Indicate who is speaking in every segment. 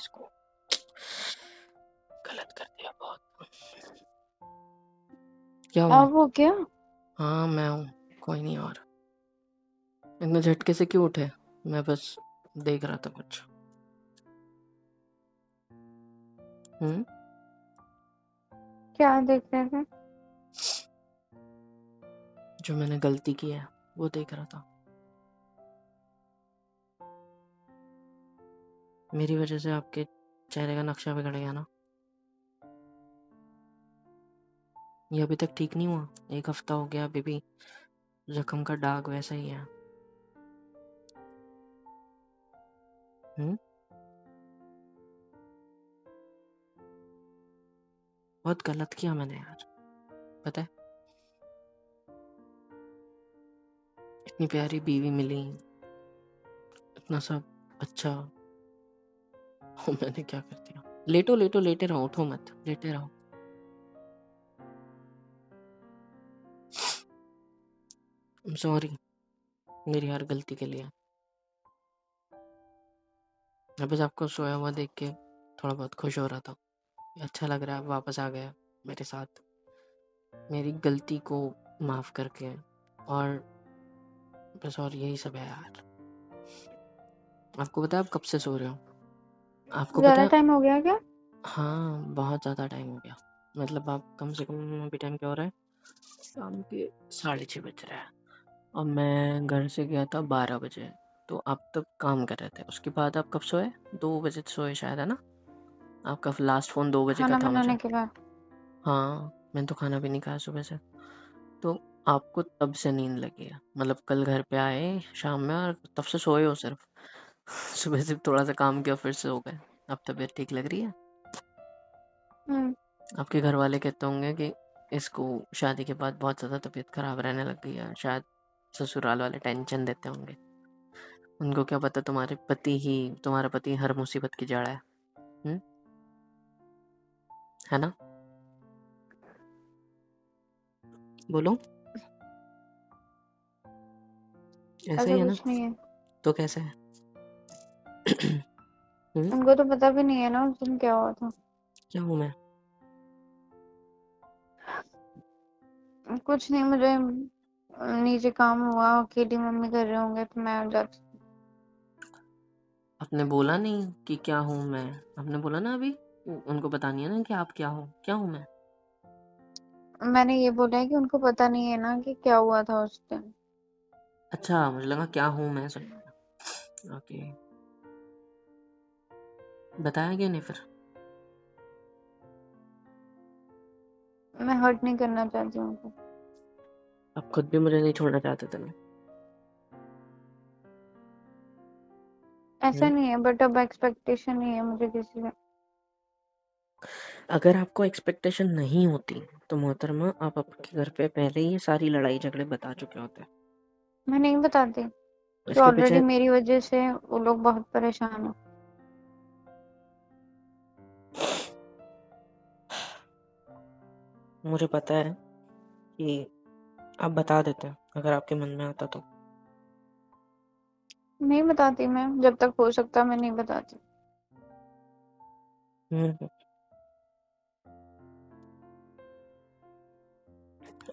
Speaker 1: इसको। गलत कर दिया बहुत। क्या हुआ?
Speaker 2: आप हो क्या?
Speaker 1: हाँ मैं हूँ, कोई नहीं। और इतने झटके से क्यों उठे? मैं बस देख रहा था कुछ। हम्म।
Speaker 2: क्या देख रहे थे?
Speaker 1: जो मैंने गलती की है वो देख रहा था। मेरी वजह से आपके चेहरे का नक्शा बिगड़ गया ना। ये अभी तक ठीक नहीं हुआ। 1 हफ्ता हो गया, अभी भी जख्म का दाग वैसा ही है। हम्म। बहुत गलत किया मैंने यार, पता है। इतनी प्यारी बीवी मिली, इतना सब अच्छा, और मैंने क्या कर दिया। लेटो लेटो, लेटे रहो, उठो मत, लेटे रहो। सॉरी मेरी हर गलती के लिए। मैं बस आपको सोया हुआ देख के थोड़ा बहुत खुश हो रहा था। अच्छा लग रहा है, आप वापस आ गए मेरे साथ, मेरी गलती को माफ करके। और बस, और यही सब है यार। आपको पता है आप कब से सो रहे हो? आपको पता
Speaker 2: ज्यादा
Speaker 1: है?
Speaker 2: टाइम हो गया क्या?
Speaker 1: हाँ बहुत ज़्यादा टाइम हो गया। मतलब आप कम से कम, अभी टाइम क्या हो रहा है? शाम के 6:30 बज रहा है। और मैं घर से गया था 12 बजे। तो आप तब काम कर रहे थे, उसके बाद आप कब सोए? 2 बजे सोए शायद, है ना? आपका लास्ट फ़ोन 2 बजे का
Speaker 2: खाना
Speaker 1: था मुझे।
Speaker 2: बनाने के बाद।
Speaker 1: हाँ मैंने तो खाना भी नहीं खाया सुबह से। तो आपको तब से नींद लगी है, मतलब कल घर पे आए शाम में और तब से सोए हो सिर्फ। सुबह सिर्फ थोड़ा सा काम किया फिर से हो गए। अब तबीयत ठीक लग रही है?
Speaker 2: हम्म।
Speaker 1: आपके घर वाले कहते होंगे कि इसको शादी के बाद बहुत ज़्यादा तबीयत खराब रहने लग गई है, शायद ससुराल वाले टेंशन देते होंगे। उनको क्या पता तुम्हारा पति हर मुसीबत की जड़ है। हम्म। है ना? बोलो। ऐसा
Speaker 2: ऐसा
Speaker 1: ही है ना?
Speaker 2: कुछ नहीं है।
Speaker 1: तो कैसे है? हम्म।
Speaker 2: उनको तो पता भी नहीं है ना उस दिन क्या हुआ था।
Speaker 1: क्या हूँ मैं?
Speaker 2: कुछ नहीं, मुझे नीचे काम हुआ, अकेली मम्मी कर रहे होंगे तो मैं जाती।
Speaker 1: आपने बोला नहीं कि क्या हूँ मैं? आपने बोला ना अभी, उनको बतानी है ना कि आप क्या हो, क्या हूँ मैं।
Speaker 2: मैंने ये बोला है कि उनको पता नहीं है ना कि क्या हुआ था उस दिन।
Speaker 1: अच्छा मुझे लगा क्या हूँ मैं सुन। ओके। बताया क्यों नहीं फिर?
Speaker 2: मैं हर्ट नहीं करना चाहती हूँ उनको।
Speaker 1: आप खुद भी मुझे नहीं छोड़ना चाहते थे ना।
Speaker 2: ऐसा
Speaker 1: हम्म?
Speaker 2: नहीं है, बट अब एक्सपेक्टेशन नहीं है मुझे किसी से।
Speaker 1: अगर आपको एक्सपेक्टेशन नहीं होती तो मोहतरमा आप आपके घर पे पहले ही ये सारी लड़ाई झगड़े बता चुके होते।
Speaker 2: मैं नहीं बताती कि
Speaker 1: इसके
Speaker 2: ऑलरेडी
Speaker 1: पीछे
Speaker 2: मेरी वजह से वो लोग बहुत परेशान है।
Speaker 1: मुझे पता है कि आप बता देते अगर आपके मन में आता तो।
Speaker 2: नहीं बताती मैं, जब तक हो सकता मैं नहीं बताती।
Speaker 1: हम्म।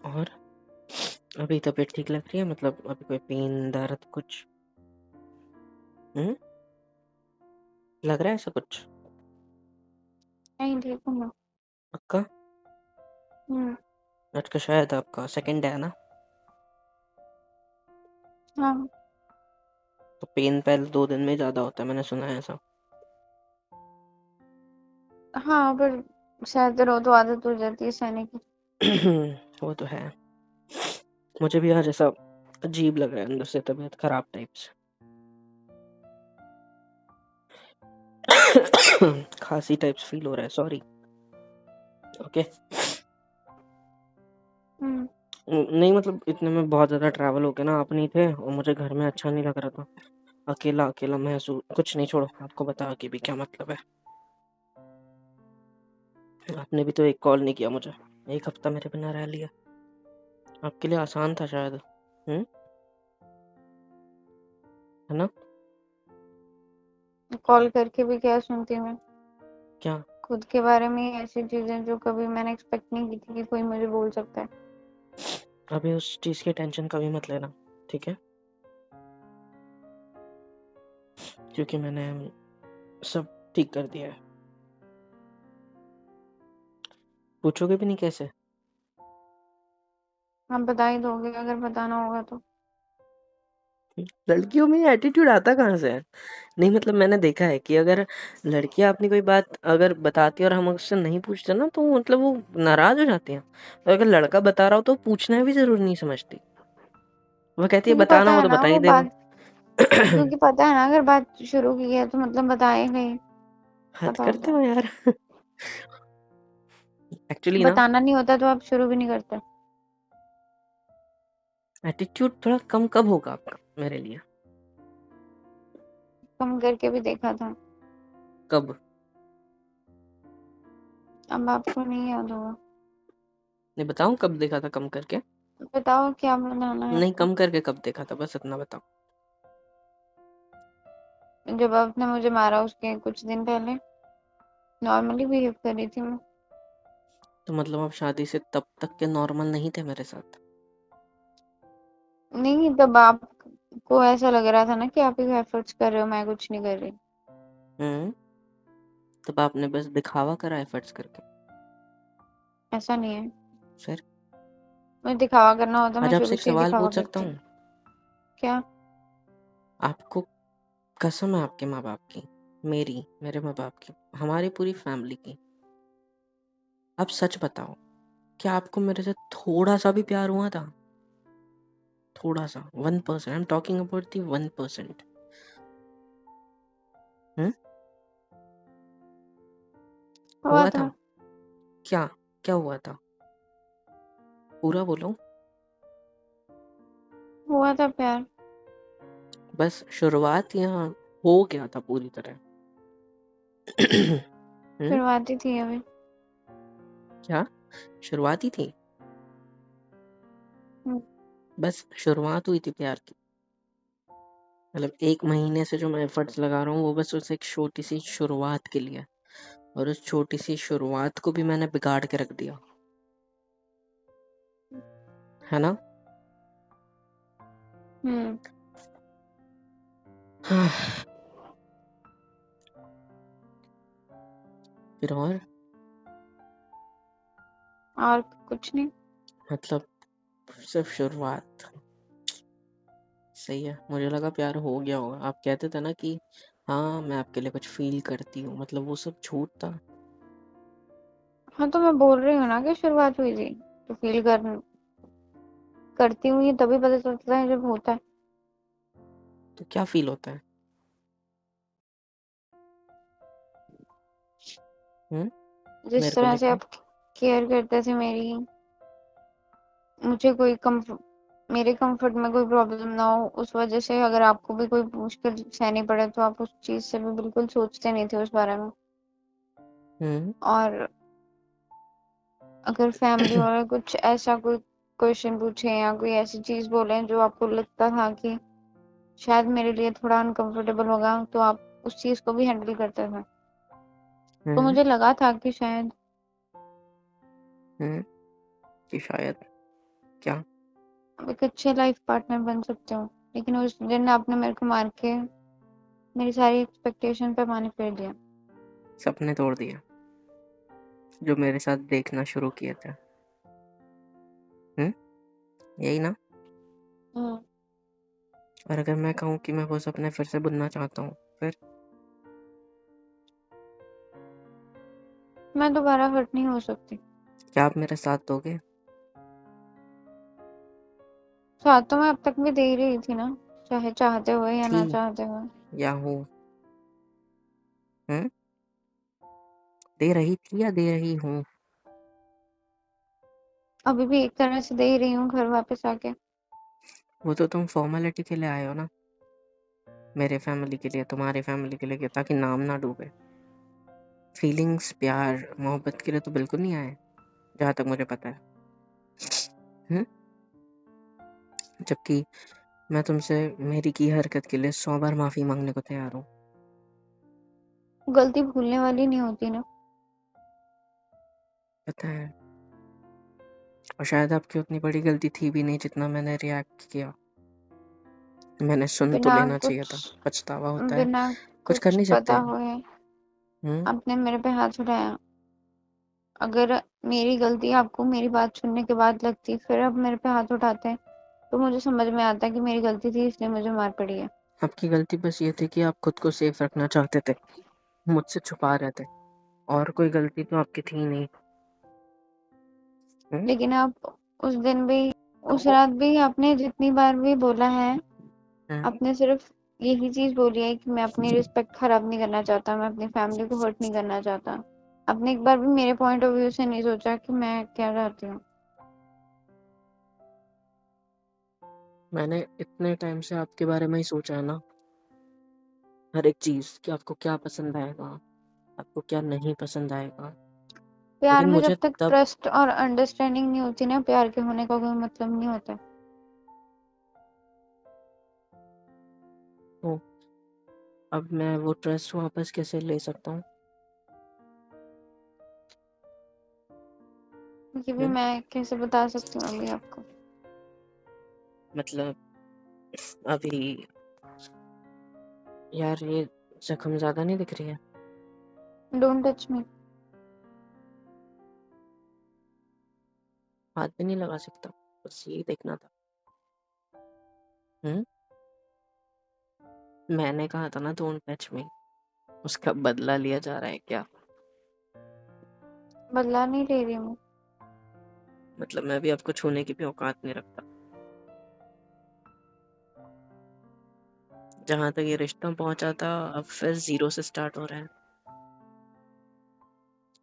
Speaker 1: और अभी तबीयत ठीक लग रही है? मतलब अभी कोई पेन दर्द कुछ? हम्म। लग रहा है ऐसा कुछ?
Speaker 2: नहीं, ठीक हूँ मैं।
Speaker 1: पक्का?
Speaker 2: हम्म।
Speaker 1: आज का शायद आपका सेकंड डे है ना?
Speaker 2: हाँ।
Speaker 1: तो पेन पहले 2 दिन में ज़्यादा होता है, मैंने सुना है ऐसा।
Speaker 2: हाँ, पर सहते रहो तो आदत हो जाती है सहने की।
Speaker 1: वो तो है। मुझे भी आज ऐसा अजीब लग रहा है अंदर से, तबीयत खराब टाइप से। खांसी टाइप्स फील हो रहा है, सॉरी। ओके।
Speaker 2: हम्म।
Speaker 1: नहीं मतलब इतने में बहुत ज़्यादा ट्रैवल हो गया ना, आप नहीं थे और मुझे घर में अच्छा नहीं लग रहा था। अकेला अकेला महसूस, कुछ नहीं, छोड़ो, आपको बता के भी क्या मतलब है। आपने भी तो एक कॉल नहीं किया मुझे, 1 हफ्ता मेरे बिना रह लिया। आपके लिए आसान था शायद। हम्म। है ना?
Speaker 2: कॉल करके भी क्या सुनती मैं,
Speaker 1: क्या?
Speaker 2: खुद के बारे में ही ऐसी चीजें जो कभी मैंने एक्सपेक्ट नहीं की थी कि कोई मुझे बोल सकता है।
Speaker 1: अभी उस चीज़ की टेंशन कभी मत लेना, ठीक है? क्योंकि मैंने सब ठीक कर दिया है। पूछोगे भी नहीं कैसे?
Speaker 2: आप बता ही दोगे अगर बताना होगा तो।
Speaker 1: लड़कियों में एटीट्यूड आता कहाँ से है? नहीं मतलब मैंने देखा है कि अगर लड़कियां अपनी कोई बात अगर बताती है और हम उससे नहीं पूछते ना तो मतलब वो नाराज हो जाती हैं। और अगर लड़का बता रहा हो तो पूछना भी जरूरी नहीं समझती। वो कहती है
Speaker 2: क्योंकि
Speaker 1: बताना
Speaker 2: पता
Speaker 1: हो
Speaker 2: है
Speaker 1: तो
Speaker 2: ना
Speaker 1: बता ही
Speaker 2: वो
Speaker 1: देगा।
Speaker 2: बात, क्योंकि पता है ना अगर बात शुरू की है तो मतलब बताएगा ही।
Speaker 1: हद
Speaker 2: पता
Speaker 1: करते
Speaker 2: होता है।
Speaker 1: हो यार। एक्चुअली ना
Speaker 2: बताना नहीं होता तो आप शुरू भी नहीं करते।
Speaker 1: एटीट्यूड थोड़ा कम कब होगा आपका मेरे लिए?
Speaker 2: कम करके भी देखा था।
Speaker 1: कब?
Speaker 2: अब आपको नहीं याद होगा।
Speaker 1: नहीं बताऊं कब देखा था कम करके?
Speaker 2: बताओ क्या बताना है
Speaker 1: नहीं
Speaker 2: आपको।
Speaker 1: कम करके कब देखा था बस इतना बताओ।
Speaker 2: जब आपने मुझे मारा उसके कुछ दिन पहले, नॉर्मली बिहेव कर रही थी मैं।
Speaker 1: तो मतलब आप शादी से तब तक के नॉर्मल नहीं थे मेरे साथ?
Speaker 2: नहीं, तब आपको ऐसा लग रहा था ना कि आप ही एफर्ट्स कर रहे हो, मैं कुछ नहीं कर रही।
Speaker 1: हम्म। तब आपने बस दिखावा करा एफर्ट्स करके।
Speaker 2: ऐसा नहीं है।
Speaker 1: फिर
Speaker 2: मुझे दिखावा करना होता मैं
Speaker 1: आज आपसे
Speaker 2: शुरू
Speaker 1: एक
Speaker 2: से ही
Speaker 1: सवाल
Speaker 2: दिखावा
Speaker 1: पूछ सकता
Speaker 2: करती।
Speaker 1: हूँ?
Speaker 2: क्या?
Speaker 1: आपको कसम है आपके माँ बाप की, मेरी, मेरे माँ बाप की, हमारी पूरी फैमिली की, आप सच बताओ, क्या आपको मेरे से थोड़ा सा भी प्यार हुआ था? थोड़ा सा, 1%, I am talking about the 1%। हम्म।
Speaker 2: हुआ
Speaker 1: हुआ था?
Speaker 2: था।
Speaker 1: क्या? क्या हुआ था? पूरा बोलो।
Speaker 2: हुआ था प्यार।
Speaker 1: बस शुरुआत यहाँ हो गया था पूरी तरह। हम्म।
Speaker 2: शुरुआती थी अभी।
Speaker 1: क्या? शुरुआत ही थी?
Speaker 2: हम्म,
Speaker 1: बस शुरुआत हुई थी प्यार की? मतलब 1 महीने से जो मैं एफर्ट्स लगा रहा हूँ वो बस उस एक छोटी सी शुरुआत के लिए, और उस छोटी सी शुरुआत को भी मैंने बिगाड़ के रख दिया, है ना?
Speaker 2: हम्म।
Speaker 1: हाँ। फिर और
Speaker 2: और कुछ नहीं।
Speaker 1: मतलब सिर्फ शुरुआत। सही है, मुझे लगा प्यार हो गया होगा। आप कहते थे ना कि हाँ मैं आपके लिए कुछ फील करती हूँ, मतलब वो सब झूठ था।
Speaker 2: हाँ तो मैं बोल रही हूँ ना कि शुरुआत हुई थी, तो करती हूँ ये तभी पता चलता है जब होता है।
Speaker 1: तो क्या फील होता है? हम्म।
Speaker 2: जिस
Speaker 1: मेरे को
Speaker 2: तरह से
Speaker 1: लेके।
Speaker 2: आप केयर करते थे मेरी, मुझे कोई कम्फर्ट, मेरे कंफर्ट में कोई प्रॉब्लम ना हो उस वजह से, अगर आपको भी कोई मुश्किल सहनी पड़े तो आप उस चीज से भी बिल्कुल सोचते नहीं थे उस बारे में।
Speaker 1: हम्म।
Speaker 2: और अगर फैमिली वाले कुछ ऐसा कोई क्वेश्चन पूछे या कोई ऐसी चीज बोले जो आपको लगता था कि शायद मेरे लिए थोड़ा अनकंफर्टेबल होगा, तो आप उस चीज को भी हैंडल करते थे। तो
Speaker 1: हम्म।
Speaker 2: मुझे लगा था कि शायद
Speaker 1: हम्म। कि शायद क्या?
Speaker 2: आप एक अच्छे लाइफ पार्टनर बन सकते हो, लेकिन उस दिन आपने मेरे को मार के मेरी सारी एक्सपेक्टेशन पे पानी फेर दिया।
Speaker 1: सपने तोड़ दिए जो मेरे साथ देखना शुरू किए थे। हम्म। यही ना?
Speaker 2: हम्म।
Speaker 1: और अगर मैं कहूँ कि मैं वो सपने फिर से बुनना चाहता हूँ, फिर
Speaker 2: मैं दोबारा हर्ट नहीं हो सकती।
Speaker 1: क्या आप मेरे साथ दोगे?
Speaker 2: साथ तो मैं अब तक भी दे ही रही थी ना, चाहे चाहते हुए या
Speaker 1: थी
Speaker 2: ना चाहते हुए।
Speaker 1: या हूँ? हम्म। दे रही थी या दे रही हूँ?
Speaker 2: अभी भी एक तरह से दे ही रही हूँ घर वापस आके।
Speaker 1: वो तो तुम फॉर्मेलिटी के लिए आए हो ना, मेरे फैमिली के लिए, तुम्हारे फैमिली के लिए, ताकि नाम ना डूबे। फीलिंग्स, प्यार, मोहब्बत के लिए तो बिल्कुल नहीं आए, जहाँ तक मुझे पता है। हम्म। जबकि मैं तुमसे मेरी की हरकत के लिए 100 बार माफी मांगने को तैयार हूँ।
Speaker 2: गलती भूलने वाली नहीं होती ना।
Speaker 1: पता है, और शायद आपकी उतनी बड़ी गलती थी भी नहीं जितना मैंने रिएक्ट किया। मैंने सुन तो
Speaker 2: बिना
Speaker 1: लेना चाहिए था।
Speaker 2: कुछ
Speaker 1: पछतावा होता है,
Speaker 2: बिना
Speaker 1: कुछ कर
Speaker 2: कुछ
Speaker 1: नहीं
Speaker 2: पता
Speaker 1: सकते।
Speaker 2: हुए
Speaker 1: हम्म
Speaker 2: आपने मेरे पे हाथ उठाया। अगर मेरी गलती आपको मेरी बात सुनने के बाद लगती फिर आप मेरे पे हाथ उठाते हैं तो मुझे समझ में आता कि मेरी गलती थी इसलिए मुझे मार पड़ी है।
Speaker 1: आपकी गलती बस ये थी कि आप खुद को सेफ रखना चाहते थे, मुझसे छुपा रहे थे, और कोई गलती तो आपकी थी नहीं। हम्म
Speaker 2: लेकिन आप उस दिन भी उस रात भी आपने जितनी बार भी बोला है
Speaker 1: हम्म
Speaker 2: आपने सिर्फ यही चीज बोली है कि मैं अपनी रिस्पेक्ट खराब नहीं करना चाहता, मैं अपनी फैमिली को हर्ट नहीं करना चाहता। आपने एक बार भी मेरे पॉइंट ऑफ व्यू से नहीं सोचा कि मैं क्या चाहती हूँ।
Speaker 1: मैंने इतने टाइम से आपके बारे में ही सोचा है ना, हर एक चीज, कि आपको क्या पसंद आएगा, आपको क्या नहीं पसंद आएगा।
Speaker 2: प्यार
Speaker 1: लेकिन
Speaker 2: में जब
Speaker 1: मुझे
Speaker 2: तक
Speaker 1: तब
Speaker 2: ट्रस्ट और अंडरस्टैंडिंग नहीं होती ना प्यार के होने का कोई मतलब नहीं होता।
Speaker 1: तो अब मैं वो ट्रस्ट वापस कैसे ले सकता हूँ?
Speaker 2: ये भी
Speaker 1: हम्म?
Speaker 2: मैं कैसे बता सकती हूँ अभी आपको।
Speaker 1: मतलब अभी, यार ये जख्म ज्यादा नहीं दिख रही है?
Speaker 2: Don't touch me.
Speaker 1: हाथ भी नहीं लगा सकता, बस यही देखना था। हम्म मैंने कहा था ना डोंट टच मी, उसका बदला लिया जा रहा है क्या?
Speaker 2: बदला नहीं ले रही हूँ।
Speaker 1: मतलब मैं भी आपको छूने की भी औकात नहीं रखता। जहां तक ये रिश्ता पहुंचा था, अब फिर जीरो से स्टार्ट हो रहा है,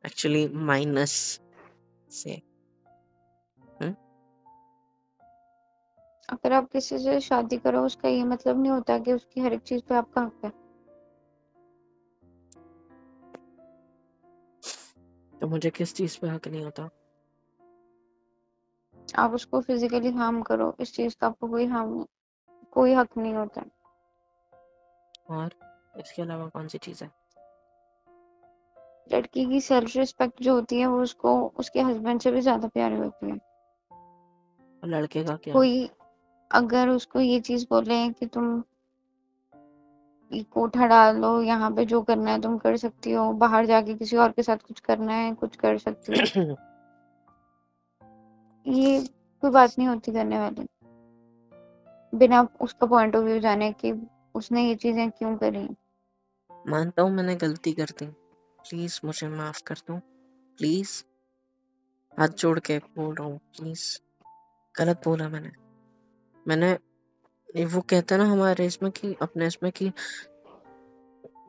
Speaker 1: एक्चुअली माइनस से। हम्म
Speaker 2: अगर आप किसी से शादी करो उसका ये मतलब नहीं होता कि उसकी हर एक चीज पे आपका हक है।
Speaker 1: तो मुझे किस चीज पे हक नहीं होता?
Speaker 2: आप उसको फिजिकली हार्म करो इस चीज का आपको कोई हक नहीं होता।
Speaker 1: और इसके अलावा कौन सी चीज है?
Speaker 2: लड़की की सेल्फ रिस्पेक्ट जो होती है वो उसको उसके हस्बैंड से भी ज्यादा प्यारी होती है।
Speaker 1: और लड़के का क्या?
Speaker 2: कोई अगर उसको ये चीज बोले कि तुम ये कोठा डाल लो यहाँ पे जो करना है तुम कर सकती हो, बाहर जाके किसी और के साथ कुछ करना है कुछ कर सकती हो, ये कोई बात नहीं होती करने वाली बिना उसका पॉइंट ऑफ व्यू जाने कि उसने ये चीजें क्यों करी।
Speaker 1: मानता हूँ मैंने गलती कर दी, प्लीज मुझे माफ कर दो, प्लीज। हाथ जोड़ के बोल रहा हूँ, प्लीज। गलत बोला मैंने ये वो कहते हैं ना हमारे इसमें, कि अपने इसमें, कि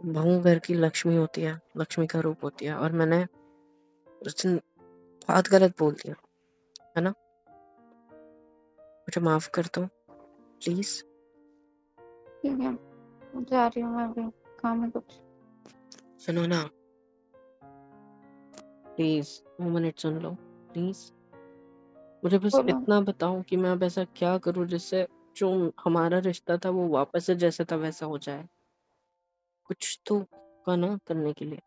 Speaker 1: बहू घर की लक्ष्मी होती है, लक्ष्मी का रूप होती है, और मैंने उस दिन बात गलत बोल दिया, है ना? मुझे माफ कर दो, प्लीज।
Speaker 2: ठीक है जा रही हूँ मैं अभी, काम है कुछ।
Speaker 1: सुनो ना, please 2 minute soon low, please. मुझे बस
Speaker 2: बोलो।
Speaker 1: इतना बताओ कि मैं अब ऐसा क्या करूं जिससे जो हमारा रिश्ता था वो वापस से जैसा था वैसा हो जाए। कुछ तो का ना करने के लिए,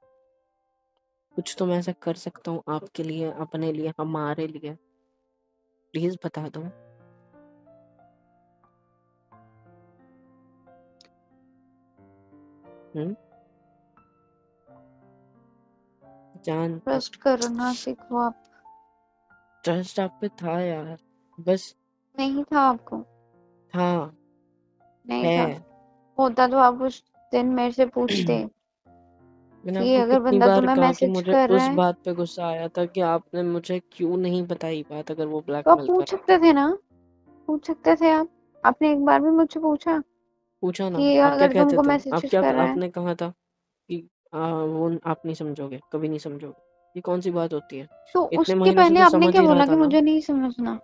Speaker 1: कुछ तो मैं ऐसा कर सकता हूँ आपके लिए, अपने लिए, हमारे लिए। प्लीज बता दो। हम्म जान,
Speaker 2: ट्रस्ट करना सीखो आप।
Speaker 1: ट्रस्ट आप पे था यार, बस।
Speaker 2: नहीं था आपको।
Speaker 1: था,
Speaker 2: नहीं था।
Speaker 1: है।
Speaker 2: होता तो आप उस दिन मेरे से पूछते
Speaker 1: मैंने
Speaker 2: कि
Speaker 1: आपको
Speaker 2: अगर
Speaker 1: कितनी
Speaker 2: बंदा
Speaker 1: बार
Speaker 2: तुम्हें
Speaker 1: कहा कि
Speaker 2: मैसेज
Speaker 1: मुझे
Speaker 2: कर रहा
Speaker 1: उस
Speaker 2: है
Speaker 1: बात पे गुस्सा आया था कि आपने मुझे क्यों नहीं बताई बात, अगर वो
Speaker 2: तो आप
Speaker 1: ब्लैकमेल कर
Speaker 2: पूछ
Speaker 1: रहा
Speaker 2: सकते
Speaker 1: था।
Speaker 2: थे ना। पूछ सकते थे आप। आपने एक बार भी मुझसे पूछा
Speaker 1: पूछा ना,
Speaker 2: कि
Speaker 1: आप क्या
Speaker 2: अगर
Speaker 1: कहते
Speaker 2: तुमको
Speaker 1: थे? आप
Speaker 2: मैसेजेस
Speaker 1: क्या
Speaker 2: कर रहा है
Speaker 1: आपने कहा था कि वो आप नहीं समझोगे, कभी नहीं समझोगे। ये कौन सी बात होती है?
Speaker 2: तो
Speaker 1: इतने
Speaker 2: उसके
Speaker 1: महीनों से
Speaker 2: पहले
Speaker 1: तो
Speaker 2: आपने
Speaker 1: समझ
Speaker 2: क्या
Speaker 1: ही रहा
Speaker 2: बोला
Speaker 1: था
Speaker 2: कि
Speaker 1: ना।
Speaker 2: मुझे नहीं समझना।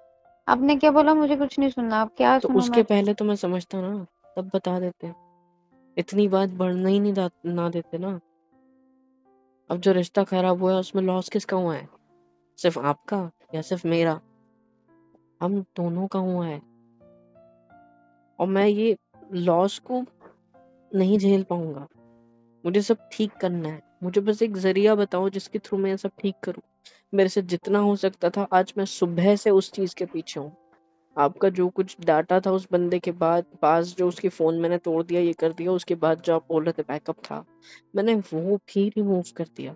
Speaker 2: आपने क्या बोला मुझे कुछ नहीं सुनना, अब क्या
Speaker 1: तो
Speaker 2: सुनूं
Speaker 1: उसके
Speaker 2: मैं।
Speaker 1: पहले तो मैं समझता ना, तब बता देते। इतनी बात बढ़ने ही नहीं ना देते ना। अब जो रिश्ता खराब हुआ है उसमें लॉस किसका हुआ है? सिर्फ आपका या सिर्फ मेरा? हम दोनों का हुआ है, और मैं ये लॉस को नहीं झेल पाऊंगा। मुझे सब ठीक करना है। मुझे बस एक ज़रिया बताओ जिसके थ्रू मैं ये सब ठीक करूँ। मेरे से जितना हो सकता था आज मैं सुबह से उस चीज़ के पीछे हूँ। आपका जो कुछ डाटा था उस बंदे के बाद पास जो उसकी फ़ोन मैंने तोड़ दिया, ये कर दिया, उसके बाद जो आप बोल रहे थे बैकअप था, मैंने वो भी रिमूव कर दिया।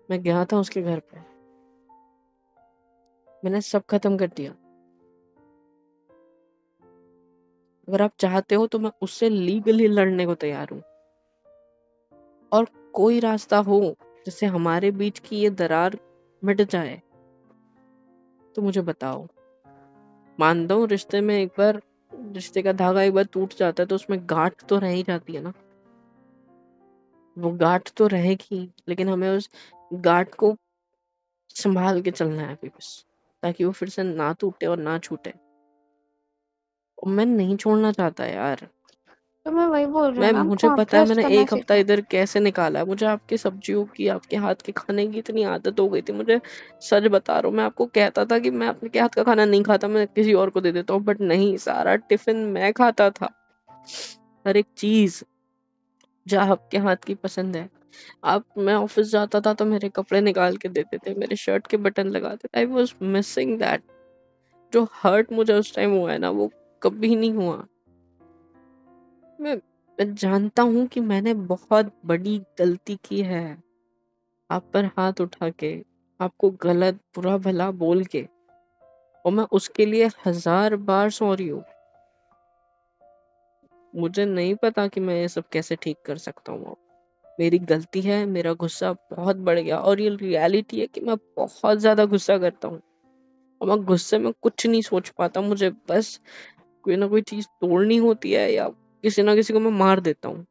Speaker 1: मैं गया था उसके घर पे, मैंने सब खत्म कर दिया। अगर आप चाहते हो तो मैं उससे लीगली लड़ने को तैयार हूँ, और कोई रास्ता हो जिससे हमारे बीच की ये दरार मिट जाए तो मुझे बताओ। मानता हूँ रिश्ते में एक बार, रिश्ते का धागा एक बार टूट जाता है तो उसमें गांठ तो रह ही जाती है ना, वो गांठ तो रहेगी, लेकिन हमें उस गांठ को संभाल के चलना है अभी बस, ताकि वो फिर से ना टूटे और ना छूटे। और मैं नहीं छोड़ना चाहता यार।
Speaker 2: तो मैं वही बोल रही हूँ
Speaker 1: मैं
Speaker 2: ना,
Speaker 1: मुझे
Speaker 2: आपको आप
Speaker 1: पता है
Speaker 2: ट्रस्ट
Speaker 1: मैंने
Speaker 2: करना
Speaker 1: एक हफ्ता
Speaker 2: सीखो।
Speaker 1: इधर कैसे निकाला है। मुझे आपकी सब्जियों की, आपके हाथ के खाने की इतनी आदत हो गई थी। मुझे सच बता रहा हूँ, मैं आपको कहता था कि मैं आपके हाथ का खाना नहीं खाता, मैं किसी और को दे देता हूँ, बट नहीं, सारा टिफिन मैं खाता था, हर एक चीज जो आपके हाथ की पसंद है। आप, मैं ऑफिस जाता था तो मेरे कपड़े निकाल के देते थे, मेरे शर्ट के बटन लगाते थे। I was missing that. जो हर्ट मुझे उस टाइम हुआ है ना, वो कभी नहीं हुआ। मैं मैं जानता हूँ कि मैंने बहुत बड़ी गलती की है, आप पर हाथ उठा के, आपको गलत बुरा भला बोल के, और मैं उसके लिए 1000 बार सॉरी हूँ। मुझे नहीं पता कि मैं ये सब कैसे ठीक कर सकता हूँ। मेरी गलती है, मेरा गुस्सा बहुत बढ़ गया, और ये रियलिटी है कि मैं बहुत ज्यादा गुस्सा करता हूँ, और मैं गुस्से में कुछ नहीं सोच पाता। मुझे बस कोई ना कोई चीज तोड़नी होती है, या किसी ना किसी को मैं मार देता हूँ।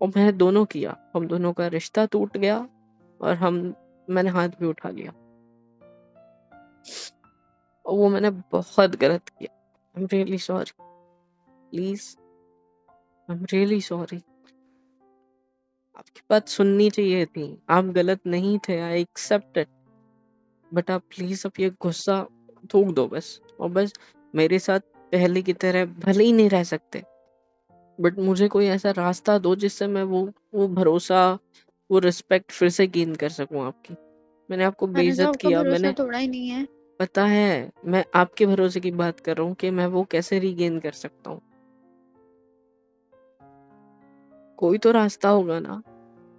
Speaker 1: और मैंने दोनों किया, हम दोनों का रिश्ता टूट गया, और मैंने हाथ भी उठा लिया, और वो मैंने बहुत गलत किया। I am really sorry, please, I am really sorry. आपकी बात सुननी चाहिए थी, आप गलत नहीं थे, आई एक्सेप्ट इट, बट आप प्लीज अब ये गुस्सा थूक दो बस। और बस मेरे साथ पहले की तरह भले ही नहीं रह सकते, बट मुझे कोई ऐसा रास्ता दो जिससे मैं वो भरोसा, वो रिस्पेक्ट फिर से गेन कर सकूं आपकी। मैंने आपको
Speaker 2: मैंने तो
Speaker 1: बेइज्जत
Speaker 2: आपका
Speaker 1: किया,
Speaker 2: भरोसा
Speaker 1: मैंने,
Speaker 2: तोड़ा ही नहीं है।
Speaker 1: पता है, मैं आपके भरोसे की बात कर रहा हूँ कि मैं वो कैसे रीगेन कर सकता हूँ। कोई तो रास्ता होगा ना,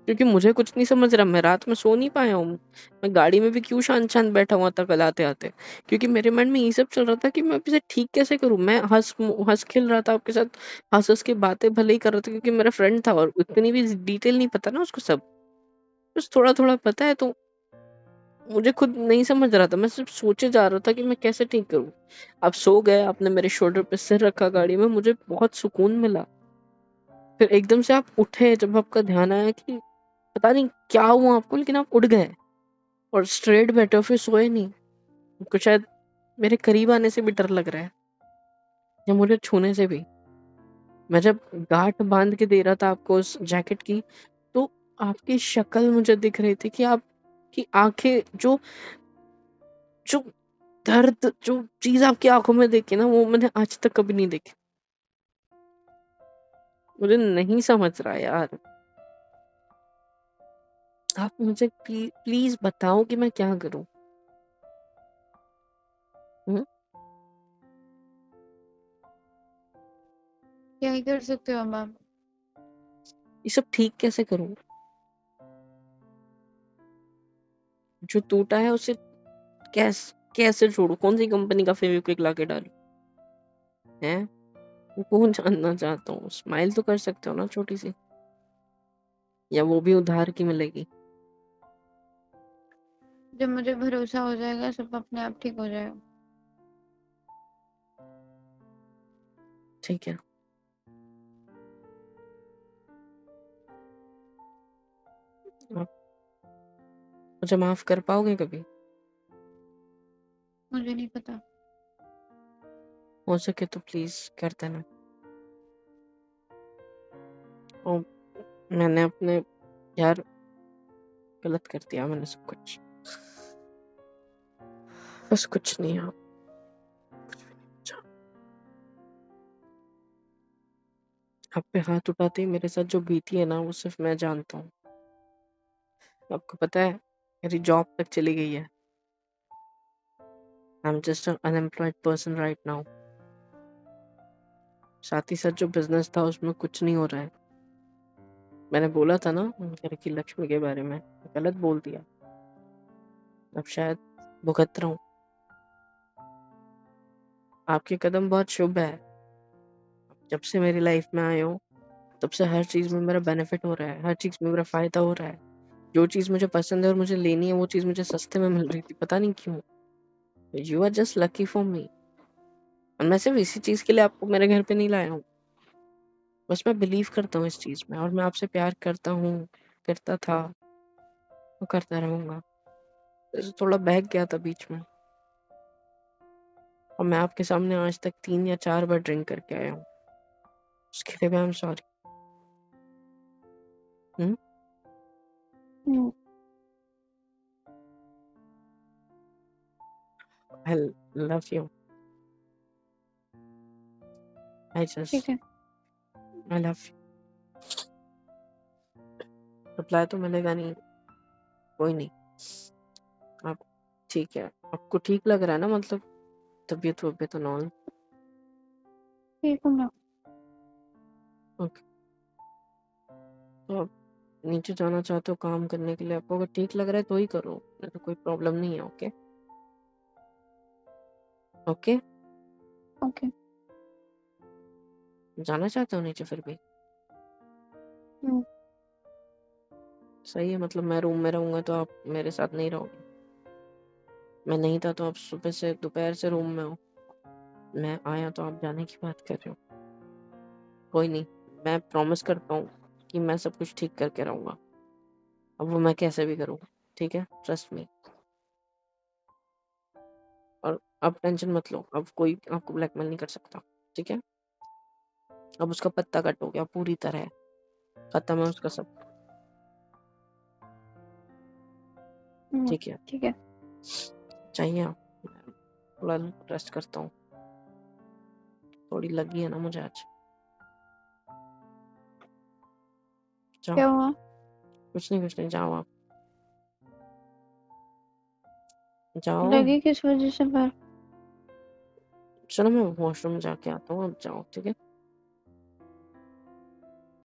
Speaker 1: क्योंकि मुझे कुछ नहीं समझ रहा। मैं रात में सो नहीं पाया हूँ, मैं गाड़ी में भी क्यों शांत शांत बैठा हुआ था कल आते आते, क्योंकि मेरे मन में ये सब चल रहा था कि मैं इसे ठीक कैसे करूँ। मैं हंस हंस खेल रहा था आपके साथ, हंस हंस के बातें भले ही कर रहा था, क्योंकि मेरा फ्रेंड था और इतनी भी डिटेल नहीं पता ना उसको सब, बस थोड़ा थोड़ा पता है। तो मुझे खुद नहीं समझ रहा था, मैं सिर्फ सोचे जा रहा था कि मैं कैसे ठीक करूँ। आप सो गए, आपने मेरे शोल्डर पे सिर रखा गाड़ी में, मुझे बहुत सुकून मिला। फिर एकदम से आप उठे, जब आपका ध्यान आया कि पता नहीं क्या हुआ आपको, लेकिन आप उठ गए और स्ट्रेट बैठे हो, फिर सोए नहीं। आपको शायद मेरे करीब आने से भी डर लग रहा है, या मुझे छूने से भी। मैं जब गांठ बांध के दे रहा था आपको उस जैकेट की, तो आपकी शक्ल मुझे दिख रही थी कि आपकी आंखें, जो जो दर्द, जो चीज आपकी आंखों में देखी ना, वो मैंने आज तक कभी नहीं देखी। मुझे नहीं समझ रहा यार, आप मुझे प्लीज बताओ कि मैं क्या करूं। हम्म?
Speaker 2: क्या ही कर सकते हो अब आप।
Speaker 1: ये सब ठीक कैसे करूं? जो टूटा है उसे कैसे छोड़ू? कौन सी कंपनी का फेविक्विक लाके डालू? है, वो कौन जानना चाहता हूँ। स्माइल तो कर सकते हो ना छोटी सी, या वो भी उधार की मिलेगी?
Speaker 2: जब मुझे भरोसा हो जाएगा सब अपने आप ठीक हो जाएगा।
Speaker 1: ठीक है, आप मुझे माफ कर पाओगे कभी?
Speaker 2: मुझे नहीं पता।
Speaker 1: हो सके तो प्लीज कर देना। और मैंने अपने, यार, गलत कर दिया मैंने सब कुछ, बस कुछ नहीं। आप कुछ भी नहीं पूछा। आप पे हाथ उठाते ही मेरे साथ जो बीती है ना वो सिर्फ मैं जानता हूँ। आपको पता है मेरी जॉब तक चली गई है। I am just an unemployed person right now. साथ ही साथ जो बिजनेस था उसमें कुछ नहीं हो रहा है। मैंने बोला था ना घर की लक्ष्मी के बारे में, गलत बोल दिया। अब शायद भुगत रहा हूँ। आपके कदम बहुत शुभ है। जब से मेरी लाइफ में आए हो तब से हर चीज में मेरा बेनिफिट हो रहा है, हर चीज में मेरा फायदा हो रहा है। जो चीज मुझे पसंद है और मुझे लेनी है वो चीज मुझे सस्ते में मिल रही थी, पता नहीं क्यों। You are just lucky for me. और मैं सिर्फ इसी चीज के लिए आपको मेरे घर पे नहीं लाया हूँ। बस मैं बिलीव करता हूँ इस चीज में, और मैं आपसे प्यार करता हूँ, करता था, वो करता रहूंगा। जैसे थोड़ा बहक गया था बीच में, और मैं आपके सामने आज तक 3 या 4 बार ड्रिंक करके आया हूँ। उसके लिए भी I am sorry.
Speaker 2: Hmm,
Speaker 1: I love you. I
Speaker 2: ठीक
Speaker 1: जस्ट
Speaker 2: है।
Speaker 1: आई लव यू। रिप्लाई तो मिलेगा नहीं, कोई नहीं। आप ठीक है? आपको ठीक लग रहा है ना, मतलब तबीयत वबीयत और ऑल?
Speaker 2: ठीक हूँ मैं।
Speaker 1: ओके। तो आप नीचे जाना चाहते हो काम करने के लिए, आपको अगर ठीक लग रहा है तो ही करो, नहीं तो कोई प्रॉब्लम नहीं है। Okay okay.
Speaker 2: ओके।
Speaker 1: जाना चाहते हो नीचे फिर भी?
Speaker 2: हम्म,
Speaker 1: सही है, मतलब मैं रूम में रहूंगा तो आप मेरे साथ नहीं रहोगे। मैं नहीं था तो आप सुबह से दोपहर से रूम में हो, मैं आया तो आप जाने की बात कर रहे हो। कोई नहीं, मैं प्रॉमिस करता हूँ कि मैं सब कुछ ठीक करके रहूंगा। अब वो मैं कैसे भी करूँ, ठीक है? Trust me. और अब टेंशन मत लो, अब कोई आपको ब्लैकमेल नहीं कर सकता, ठीक है? अब उसका पत्ता कट हो गया पूरी तरह, खत्म है उसका सब, ठीक है?
Speaker 2: ठीक है।
Speaker 1: चाहिए आप? मैं थोड़ा रेस्ट करता हूँ, थोड़ी लगी है ना मुझे आज। जाओ।
Speaker 2: क्या हुआ?
Speaker 1: कुछ नहीं, जाओ आप, जाओ।
Speaker 2: लगी किस वजह से पर?
Speaker 1: चलो मैं वॉशरूम जाके आता हूँ, आप जाओ, ठीक है?